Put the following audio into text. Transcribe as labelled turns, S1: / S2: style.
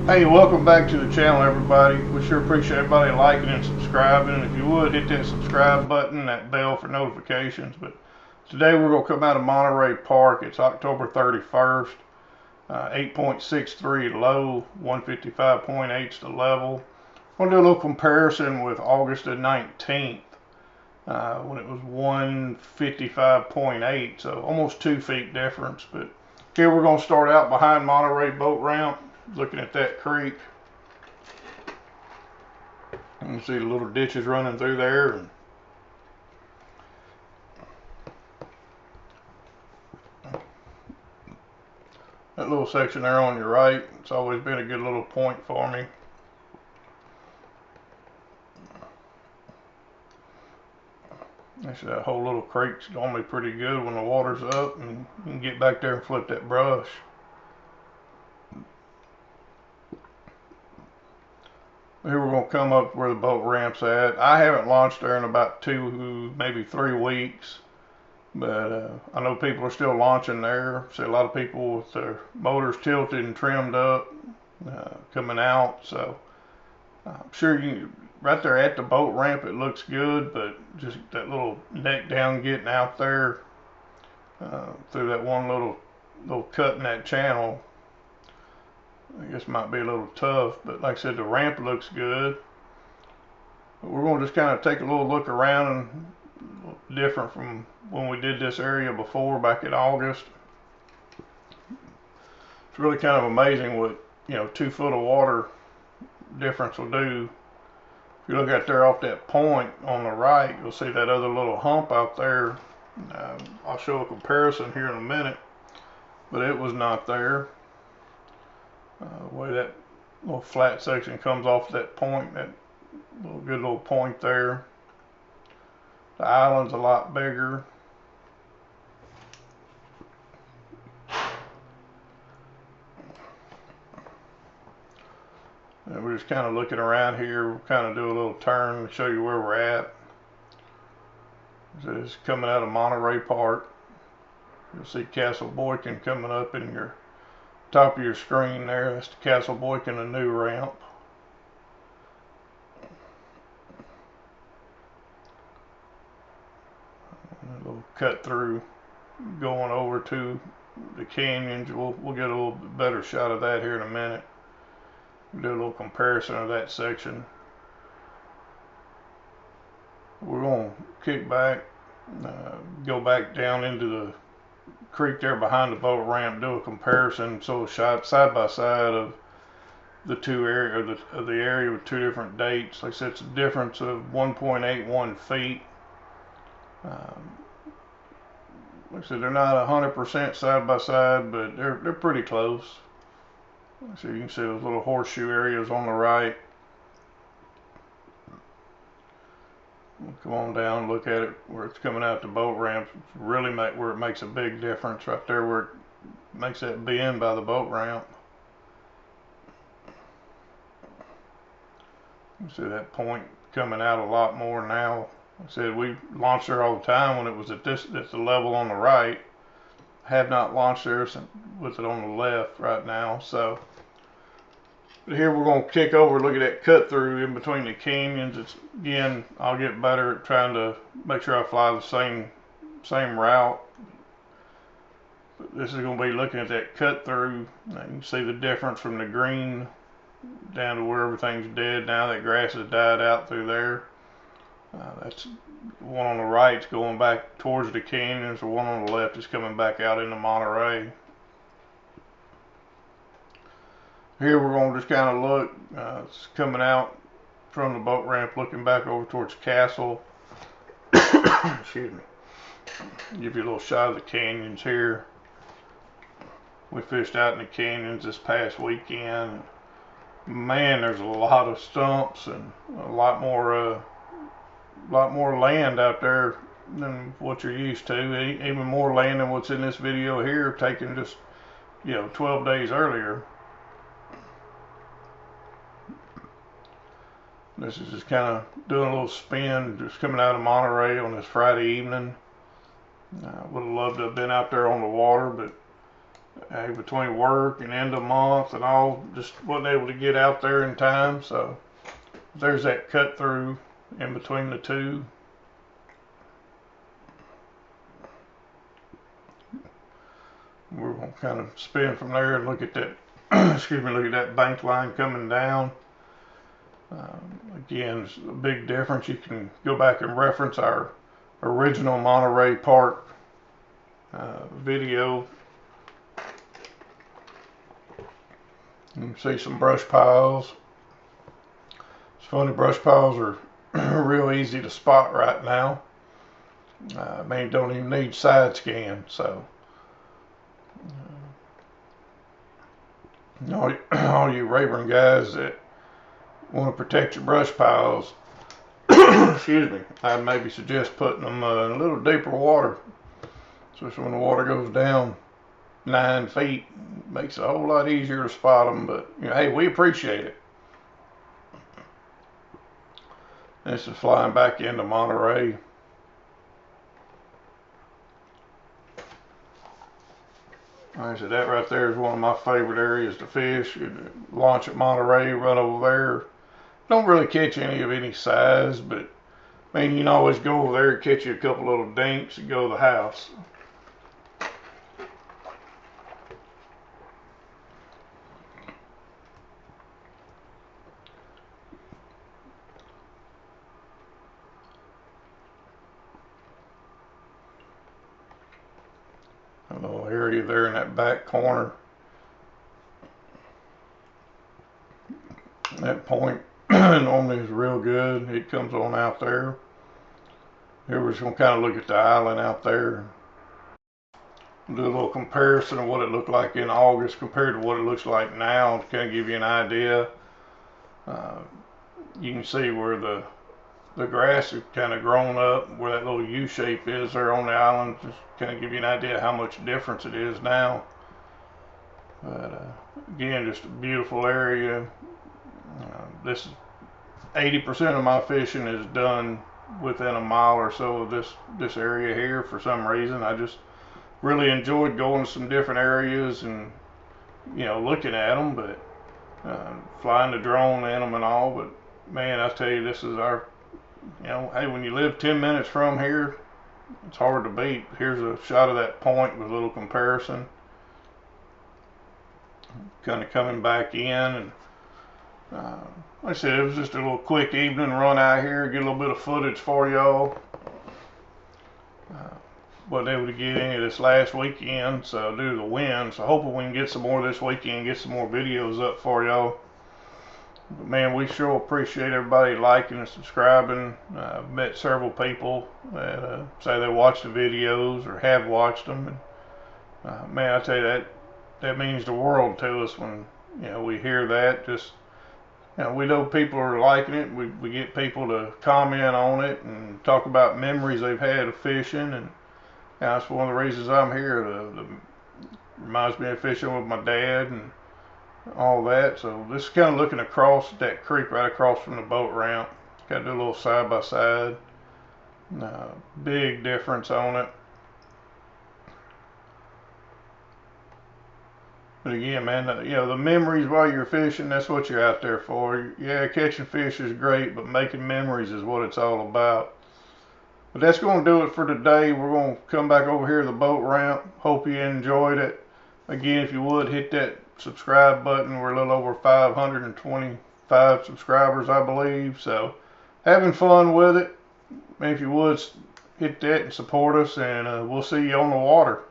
S1: Hey, welcome back to the channel, everybody. We sure appreciate everybody liking and subscribing. If you would, hit that subscribe button, that bell for notifications. But today we're going to come out of Monterey Park. It's October 31st, 8.63 low, 155.8 the level. I'm going to do a little comparison with August the 19th, when it was 155.8, so almost 2 feet difference. But here we're going to start out behind Monterey Boat Ramp, looking at that creek. You can see the little ditches running through there. And that little section there on your right, it's always been a good little point for me. Actually, that whole little creek's normally pretty good when the water's up, and you can get back there and flip that brush. Here we're going to come up where the boat ramp's at. I haven't launched there in about 2, maybe 3 weeks, but I know people are still launching there. See a lot of people with their motors tilted and trimmed up, coming out. So I'm sure you, right there at the boat ramp, it looks good, but just that little neck down getting out there through that one little cut in that channel, I guess might be a little tough. But like I said, the ramp looks good. But we're going to just kind of take a little look around, and different from when we did this area before back in August. It's really kind of amazing what 2 foot of water difference will do. If you look out there off that point on the right, you'll see that other little hump out there. I'll show a comparison here in a minute, but it was not there. The way that little flat section comes off that point, that good little point there. The island's a lot bigger. And we're just kind of looking around here. We'll kind of do a little turn to show you where we're at. This is coming out of Monterey Park. You'll see Castle Boykin coming up in your top of your screen there. That's the Castle Boykin, a new ramp. A little cut through going over to the canyons. We'll get a little bit better shot of that here in a minute. We'll do a little comparison of that section. We're going to kick back, go back down into the creek there behind the boat ramp, do a comparison, so shot side by side of the two area of the area with 2 different dates. Like I said, it's a difference of 1.81 feet. Like I said, they're not 100% side by side, but they're pretty close. So you can see those little horseshoe areas on the right. Come on down, look at it where it's coming out the boat ramp. It's really where it makes a big difference, right there where it makes that bend by the boat ramp. You see that point coming out a lot more now. Like I said, we launched there all the time when it was at the level on the right. Have not launched there with it on the left right now. So but here we're going to kick over, look at that cut through in between the canyons. It's, again, I'll get better at trying to make sure I fly the same route. But this is going to be looking at that cut through. Now you can see the difference from the green down to where everything's dead now. That grass has died out through there. That's one on the right is going back towards the canyons. The one on the left is coming back out into Monterey. Here we're going to just kind of look. It's coming out from the boat ramp, looking back over towards Castle. Excuse me. Give you a little shot of the canyons here. We fished out in the canyons this past weekend. Man, there's a lot of stumps and a lot more land out there than what you're used to. Even more land than what's in this video here, taken just 12 days earlier. This is just kind of doing a little spin, just coming out of Monterey on this Friday evening. Would have loved to have been out there on the water, but between work and end of month and all, just wasn't able to get out there in time. So there's that cut through in between the two. We're going to kind of spin from there and look at that excuse me, look at that bank line coming down. Again, it's a big difference. You can go back and reference our original Monterey Park video. You can see some brush piles. It's funny, brush piles are real easy to spot right now. I mean, don't even need side scan. So all you Rayburn guys that want to protect your brush piles, excuse me, I'd maybe suggest putting them in a little deeper water. Especially when the water goes down 9 feet, it makes it a whole lot easier to spot them. But you know, hey, we appreciate it. This is flying back into Monterey. Like I said, that right there is one of my favorite areas to fish. You launch at Monterey, run over there. Don't really catch any of any size, but I mean, you can always go over there and catch you a couple little dinks and go to the house. A little area there in that back corner. That point normally is real good. It comes on out there. Here we're just going to kind of look at the island out there. Do a little comparison of what it looked like in August compared to what it looks like now to kind of give you an idea. You can see where the grass has kind of grown up, where that little U shape is there on the island. Just kind of give you an idea how much difference it is now. But again, just a beautiful area. This 80% of my fishing is done within a mile or so of this area here. For some reason, I just really enjoyed going to some different areas and looking at them, but flying the drone in them and all. But man, I tell you, this is our hey, when you live 10 minutes from here, it's hard to beat. Here's a shot of that point with a little comparison. Kind of coming back in, and like I said, it was just a little quick evening run out here, get a little bit of footage for y'all. Wasn't able to get any this last weekend, so due to the wind. So hoping we can get some more this weekend, get some more videos up for y'all. But man, we sure appreciate everybody liking and subscribing. I've met several people that say they watch the videos or have watched them. And man, I tell you, that means the world to us when we hear that. Just we know people are liking it. We get people to comment on it and talk about memories they've had of fishing, and that's one of the reasons I'm here. Reminds me of fishing with my dad and all that. So this is kind of looking across that creek right across from the boat ramp. Got to do a little side by side. Big difference on it. But again, man, the memories while you're fishing, that's what you're out there for. Yeah, catching fish is great, but making memories is what it's all about. But that's going to do it for today. We're going to come back over here to the boat ramp. Hope you enjoyed it. Again, if you would, hit that subscribe button. We're a little over 525 subscribers, I believe. So, having fun with it. If you would, hit that and support us, and we'll see you on the water.